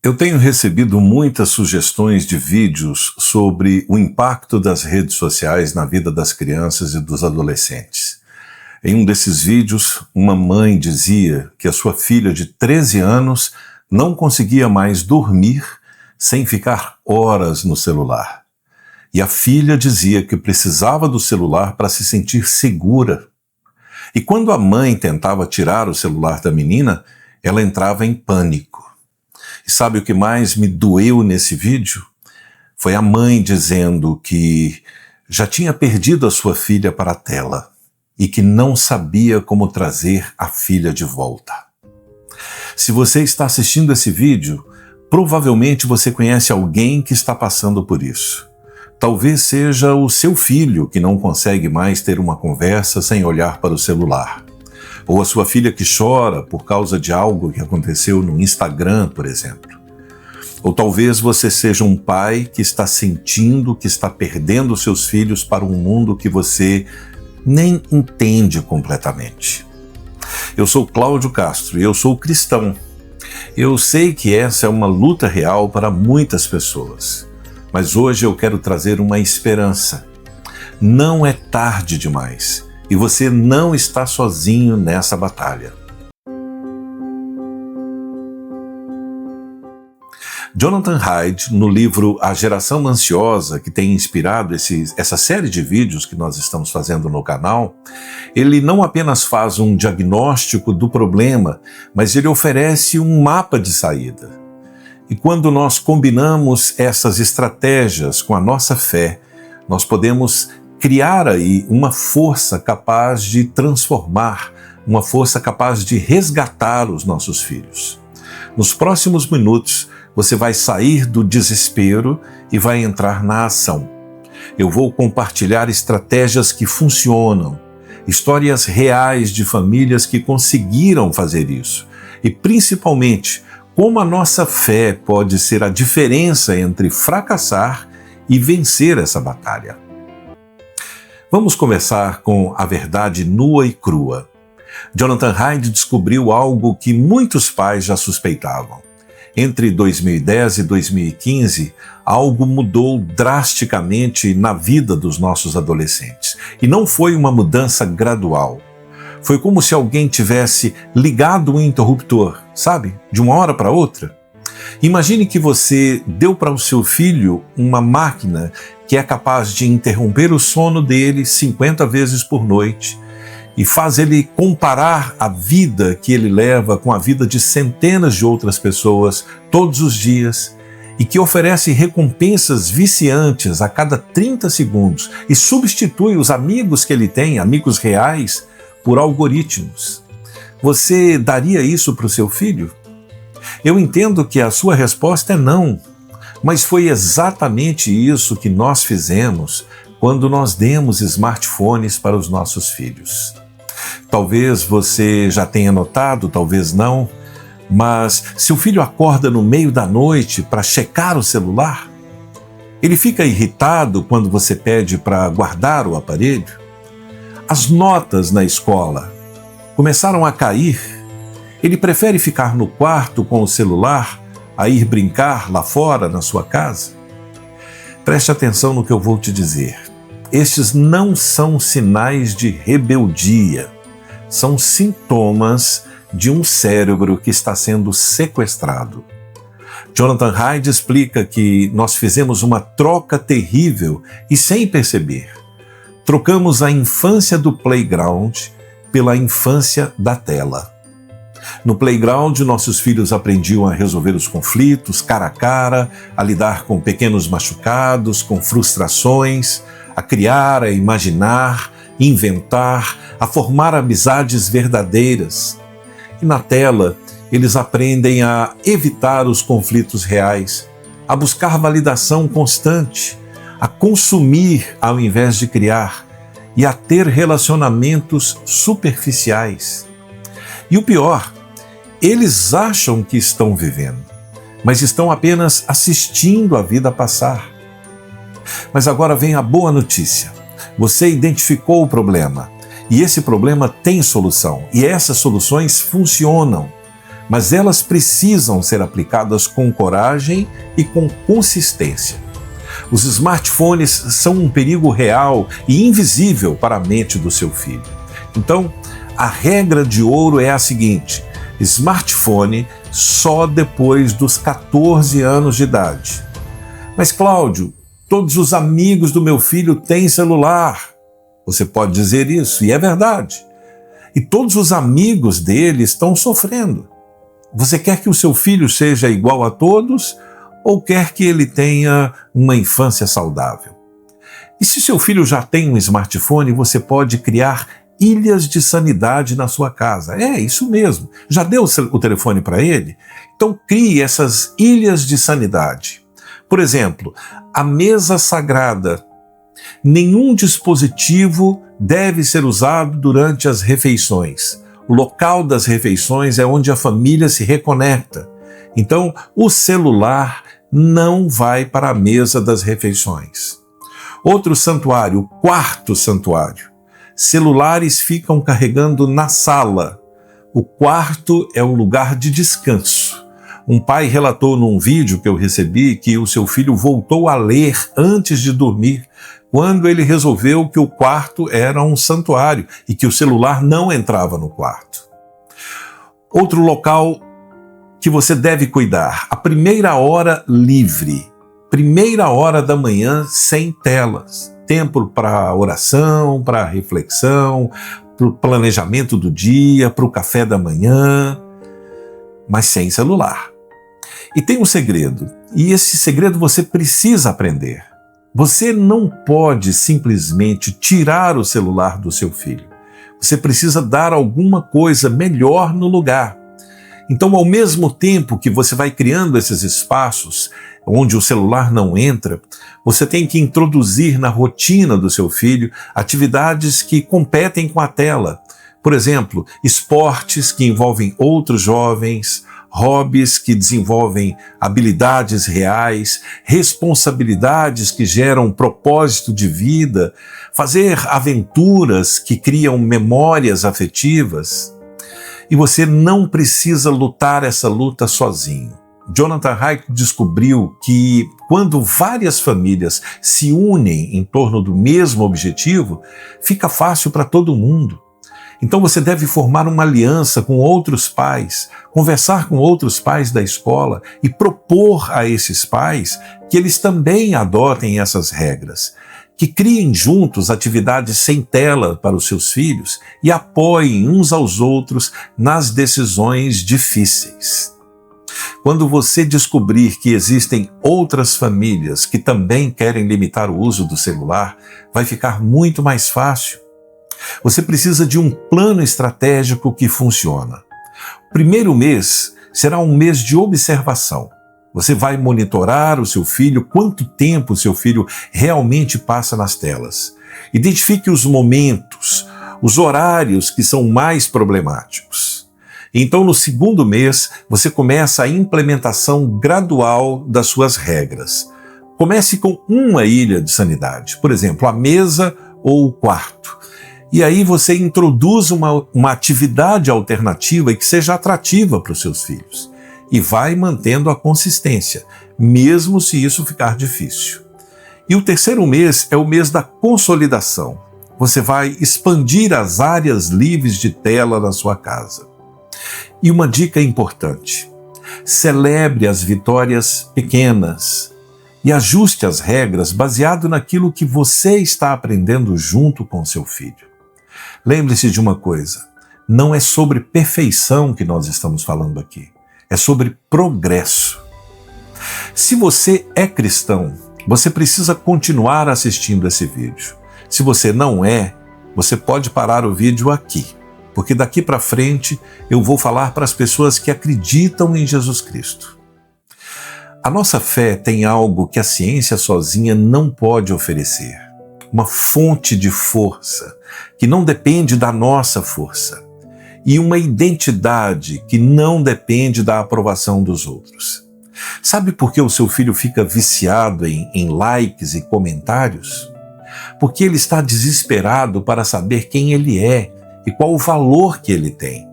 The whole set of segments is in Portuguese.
Eu tenho recebido muitas sugestões de vídeos sobre o impacto das redes sociais na vida das crianças e dos adolescentes. Em um desses vídeos, uma mãe dizia que a sua filha de 13 anos não conseguia mais dormir sem ficar horas no celular. E a filha dizia que precisava do celular para se sentir segura. E quando a mãe tentava tirar o celular da menina, ela entrava em pânico. E sabe o que mais me doeu nesse vídeo? Foi a mãe dizendo que já tinha perdido a sua filha para a tela e que não sabia como trazer a filha de volta. Se você está assistindo esse vídeo, provavelmente você conhece alguém que está passando por isso. Talvez seja o seu filho que não consegue mais ter uma conversa sem olhar para o celular. Ou a sua filha que chora por causa de algo que aconteceu no Instagram, por exemplo. Ou talvez você seja um pai que está sentindo que está perdendo seus filhos para um mundo que você nem entende completamente. Eu sou Cláudio Castro e eu sou cristão. Eu sei que essa é uma luta real para muitas pessoas, mas hoje eu quero trazer uma esperança. Não é tarde demais. E você não está sozinho nessa batalha. Jonathan Haidt, no livro A Geração Ansiosa, que tem inspirado essa série de vídeos que nós estamos fazendo no canal, ele não apenas faz um diagnóstico do problema, mas ele oferece um mapa de saída. E quando nós combinamos essas estratégias com a nossa fé, nós podemos criar aí uma força capaz de transformar, uma força capaz de resgatar os nossos filhos. Nos próximos minutos, você vai sair do desespero e vai entrar na ação. Eu vou compartilhar estratégias que funcionam, histórias reais de famílias que conseguiram fazer isso e, principalmente, como a nossa fé pode ser a diferença entre fracassar e vencer essa batalha. Vamos começar com a verdade nua e crua. Jonathan Haidt descobriu algo que muitos pais já suspeitavam. Entre 2010 e 2015, algo mudou drasticamente na vida dos nossos adolescentes. E não foi uma mudança gradual. Foi como se alguém tivesse ligado um interruptor, sabe? De uma hora para outra. Imagine que você deu para o seu filho uma máquina que é capaz de interromper o sono dele 50 vezes por noite e faz ele comparar a vida que ele leva com a vida de centenas de outras pessoas todos os dias e que oferece recompensas viciantes a cada 30 segundos e substitui os amigos que ele tem, amigos reais, por algoritmos. Você daria isso para o seu filho? Eu entendo que a sua resposta é não, mas foi exatamente isso que nós fizemos quando nós demos smartphones para os nossos filhos. Talvez você já tenha notado, talvez não, mas seu filho acorda no meio da noite para checar o celular? Ele fica irritado quando você pede para guardar o aparelho? As notas na escola começaram a cair? Ele prefere ficar no quarto com o celular a ir brincar lá fora na sua casa? Preste atenção no que eu vou te dizer. Estes não são sinais de rebeldia, são sintomas de um cérebro que está sendo sequestrado. Jonathan Haidt explica que nós fizemos uma troca terrível e sem perceber. Trocamos a infância do playground pela infância da tela. No playground, nossos filhos aprendiam a resolver os conflitos cara a cara, a lidar com pequenos machucados, com frustrações, a criar, a imaginar, inventar, a formar amizades verdadeiras. E na tela, eles aprendem a evitar os conflitos reais, a buscar validação constante, a consumir ao invés de criar e a ter relacionamentos superficiais. E o pior, eles acham que estão vivendo, mas estão apenas assistindo a vida passar. Mas agora vem a boa notícia. Você identificou o problema e esse problema tem solução e essas soluções funcionam. mas elas precisam ser aplicadas com coragem e com consistência. Os smartphones são um perigo real e invisível para a mente do seu filho. Então, a regra de ouro é a seguinte: smartphone só depois dos 14 anos de idade. Mas Cláudio, todos os amigos do meu filho têm celular. Você pode dizer isso, e é verdade. E todos os amigos dele estão sofrendo. Você quer que o seu filho seja igual a todos ou quer que ele tenha uma infância saudável? E se seu filho já tem um smartphone, você pode criar ilhas de sanidade na sua casa. É, isso mesmo. Já deu o telefone para ele? Então crie essas ilhas de sanidade. Por exemplo, a mesa sagrada. Nenhum dispositivo deve ser usado durante as refeições. O local das refeições é onde a família se reconecta. Então, o celular não vai para a mesa das refeições. Outro santuário, o quarto santuário. Celulares ficam carregando na sala. O quarto é o lugar de descanso. Um pai relatou num vídeo que eu recebi que o seu filho voltou a ler antes de dormir, quando ele resolveu que o quarto era um santuário e que o celular não entrava no quarto. Outro local que você deve cuidar, a primeira hora livre, primeira hora da manhã sem telas. Tempo para oração, para reflexão, para o planejamento do dia, para o café da manhã, mas sem celular. E tem um segredo, e esse segredo você precisa aprender. Você não pode simplesmente tirar o celular do seu filho. Você precisa dar alguma coisa melhor no lugar. Então, ao mesmo tempo que você vai criando esses espaços onde o celular não entra, você tem que introduzir na rotina do seu filho atividades que competem com a tela. Por exemplo, esportes que envolvem outros jovens, hobbies que desenvolvem habilidades reais, responsabilidades que geram propósito de vida, fazer aventuras que criam memórias afetivas. E você não precisa lutar essa luta sozinho. Jonathan Haidt descobriu que quando várias famílias se unem em torno do mesmo objetivo, fica fácil para todo mundo. Então você deve formar uma aliança com outros pais, conversar com outros pais da escola e propor a esses pais que eles também adotem essas regras, que criem juntos atividades sem tela para os seus filhos e apoiem uns aos outros nas decisões difíceis. Quando você descobrir que existem outras famílias que também querem limitar o uso do celular, vai ficar muito mais fácil. Você precisa de um plano estratégico que funciona. O primeiro mês será um mês de observação. Você vai monitorar o seu filho, quanto tempo o seu filho realmente passa nas telas. Identifique os momentos, os horários que são mais problemáticos. Então, no segundo mês, você começa a implementação gradual das suas regras. Comece com uma ilha de sanidade, por exemplo, a mesa ou o quarto. E aí você introduz uma atividade alternativa e que seja atrativa para os seus filhos. E vai mantendo a consistência, mesmo se isso ficar difícil. E o terceiro mês é o mês da consolidação. Você vai expandir as áreas livres de tela na sua casa. E uma dica importante: celebre as vitórias pequenas e ajuste as regras baseado naquilo que você está aprendendo junto com seu filho. Lembre-se de uma coisa: não é sobre perfeição que nós estamos falando aqui, é sobre progresso. Se você é cristão, você precisa continuar assistindo esse vídeo. Se você não é, você pode parar o vídeo aqui, porque daqui para frente eu vou falar para as pessoas que acreditam em Jesus Cristo. A nossa fé tem algo que a ciência sozinha não pode oferecer. Uma fonte de força que não depende da nossa força e uma identidade que não depende da aprovação dos outros. Sabe por que o seu filho fica viciado em likes e comentários? Porque ele está desesperado para saber quem ele é e qual o valor que ele tem.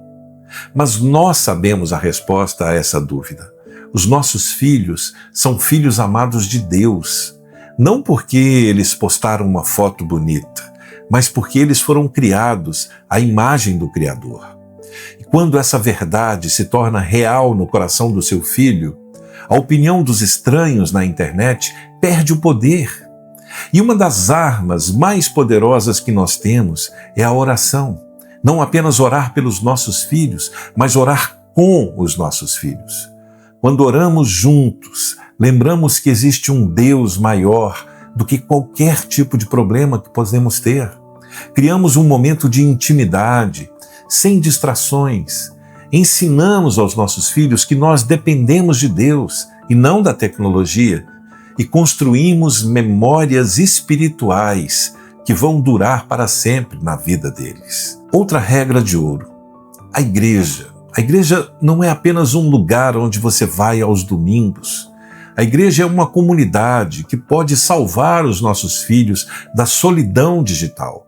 Mas nós sabemos a resposta a essa dúvida. Os nossos filhos são filhos amados de Deus, não porque eles postaram uma foto bonita, mas porque eles foram criados à imagem do Criador. E quando essa verdade se torna real no coração do seu filho, a opinião dos estranhos na internet perde o poder. E uma das armas mais poderosas que nós temos é a oração. Não apenas orar pelos nossos filhos, mas orar com os nossos filhos. Quando oramos juntos, lembramos que existe um Deus maior do que qualquer tipo de problema que podemos ter. Criamos um momento de intimidade, sem distrações. Ensinamos aos nossos filhos que nós dependemos de Deus e não da tecnologia, e construímos memórias espirituais que vão durar para sempre na vida deles. Outra regra de ouro: a igreja. A igreja não é apenas um lugar onde você vai aos domingos. A igreja é uma comunidade que pode salvar os nossos filhos da solidão digital.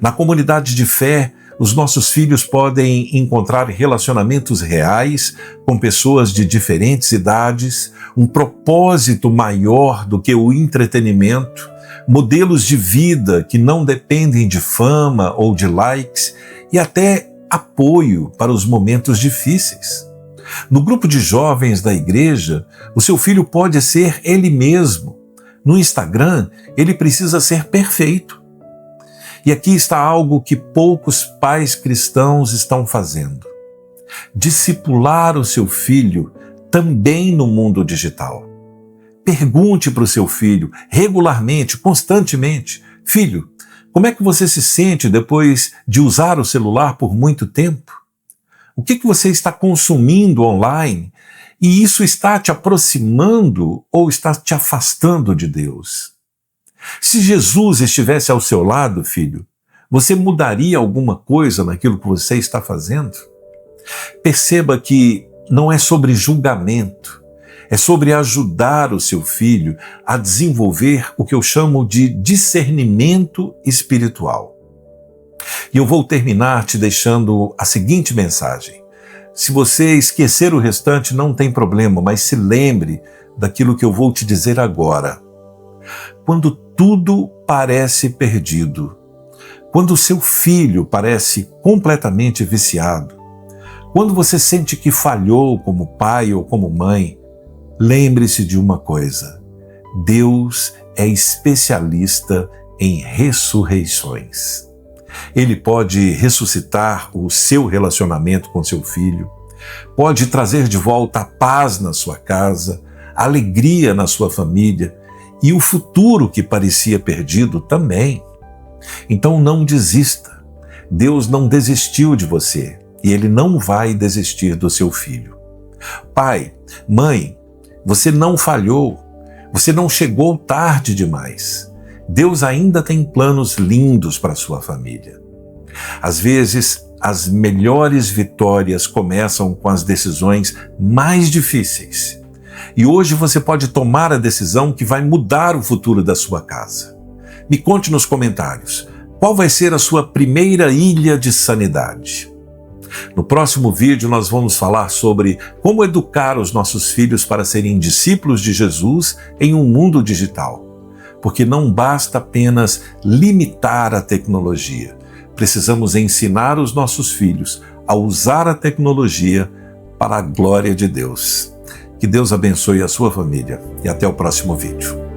Na comunidade de fé, os nossos filhos podem encontrar relacionamentos reais com pessoas de diferentes idades, um propósito maior do que o entretenimento, modelos de vida que não dependem de fama ou de likes e até apoio para os momentos difíceis. No grupo de jovens da igreja, o seu filho pode ser ele mesmo. No Instagram, ele precisa ser perfeito. E aqui está algo que poucos pais cristãos estão fazendo: discipular o seu filho também no mundo digital. Pergunte para o seu filho regularmente, constantemente: filho, como é que você se sente depois de usar o celular por muito tempo? O que você está consumindo online? E isso está te aproximando ou está te afastando de Deus? Se Jesus estivesse ao seu lado, filho, você mudaria alguma coisa naquilo que você está fazendo? Perceba que não é sobre julgamento, é sobre ajudar o seu filho a desenvolver o que eu chamo de discernimento espiritual. E eu vou terminar te deixando a seguinte mensagem: se você esquecer o restante, não tem problema, mas se lembre daquilo que eu vou te dizer agora. Quando tudo parece perdido, quando o seu filho parece completamente viciado, quando você sente que falhou como pai ou como mãe, lembre-se de uma coisa: Deus é especialista em ressurreições. Ele pode ressuscitar o seu relacionamento com seu filho, pode trazer de volta a paz na sua casa, a alegria na sua família e o futuro que parecia perdido também. Então não desista. Deus não desistiu de você e Ele não vai desistir do seu filho. Pai, mãe, você não falhou, você não chegou tarde demais. Deus ainda tem planos lindos para a sua família. Às vezes, as melhores vitórias começam com as decisões mais difíceis. E hoje você pode tomar a decisão que vai mudar o futuro da sua casa. Me conte nos comentários, qual vai ser a sua primeira ilha de sanidade? No próximo vídeo nós vamos falar sobre como educar os nossos filhos para serem discípulos de Jesus em um mundo digital. Porque não basta apenas limitar a tecnologia. Precisamos ensinar os nossos filhos a usar a tecnologia para a glória de Deus. Que Deus abençoe a sua família e até o próximo vídeo.